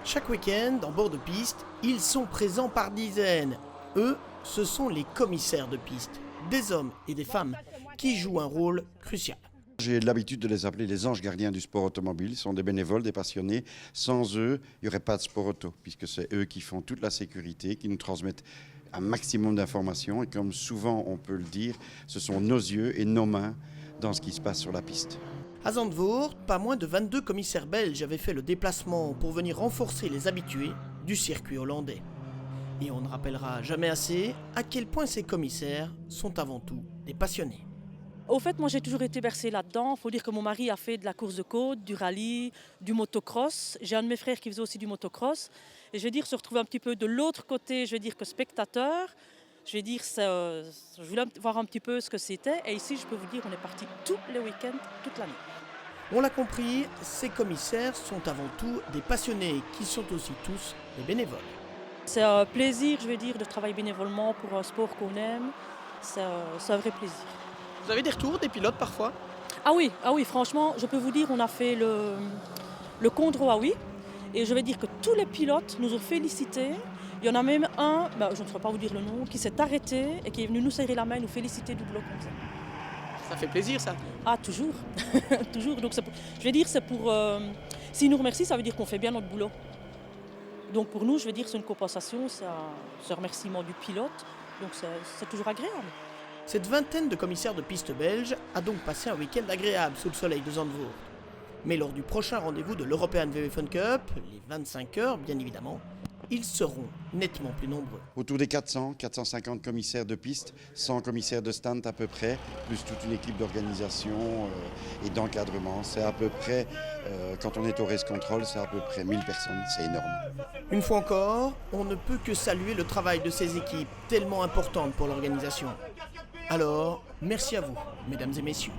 Chaque week-end, en bord de piste, ils sont présents par dizaines. Eux, ce sont les commissaires de piste, des hommes et des femmes qui jouent un rôle crucial. J'ai l'habitude de les appeler les anges gardiens du sport automobile. Ce sont des bénévoles, des passionnés. Sans eux, il n'y aurait pas de sport auto, puisque c'est eux qui font toute la sécurité, qui nous transmettent un maximum d'informations. Et comme souvent on peut le dire, ce sont nos yeux et nos mains dans ce qui se passe sur la piste. À Zandvoort, pas moins de 22 commissaires belges avaient fait le déplacement pour venir renforcer les habitués du circuit hollandais. Et on ne rappellera jamais assez à quel point ces commissaires sont avant tout des passionnés. Au fait, moi j'ai toujours été bercée là-dedans. Il faut dire que mon mari a fait de la course de côte, du rallye, du motocross. J'ai un de mes frères qui faisait aussi du motocross. Et je vais dire, se retrouver un petit peu de l'autre côté, je vais dire que spectateur. Je vais dire, je voulais voir un petit peu ce que c'était. Et ici, je peux vous dire, on est parti tous les week-ends, toute l'année. On l'a compris, ces commissaires sont avant tout des passionnés qui sont aussi tous des bénévoles. C'est un plaisir, je vais dire, de travailler bénévolement pour un sport qu'on aime. C'est un vrai plaisir. Vous avez des retours des pilotes parfois ? Ah oui, franchement, je peux vous dire, on a fait le Condro à oui. Et je vais dire que tous les pilotes nous ont félicités. Il y en a même un, je ne saurais pas vous dire le nom, qui s'est arrêté et qui est venu nous serrer la main et nous féliciter du boulot comme ça. Ça fait plaisir ça. Ah, toujours. Toujours. Donc, je vais dire, c'est pour... s'ils nous remercient, ça veut dire qu'on fait bien notre boulot. Donc pour nous, je vais dire, c'est une compensation, c'est un remerciement du pilote. Donc c'est toujours agréable. Cette vingtaine de commissaires de piste belges a donc passé un week-end agréable sous le soleil de Zandvoort. Mais lors du prochain rendez-vous de l'European VW Fun Cup, les 25 heures bien évidemment, ils seront nettement plus nombreux. Autour des 400, 450 commissaires de piste, 100 commissaires de stand à peu près, plus toute une équipe d'organisation et d'encadrement. C'est à peu près, quand on est au race control, c'est à peu près 1000 personnes, c'est énorme. Une fois encore, on ne peut que saluer le travail de ces équipes, tellement importantes pour l'organisation. Alors, merci à vous, mesdames et messieurs.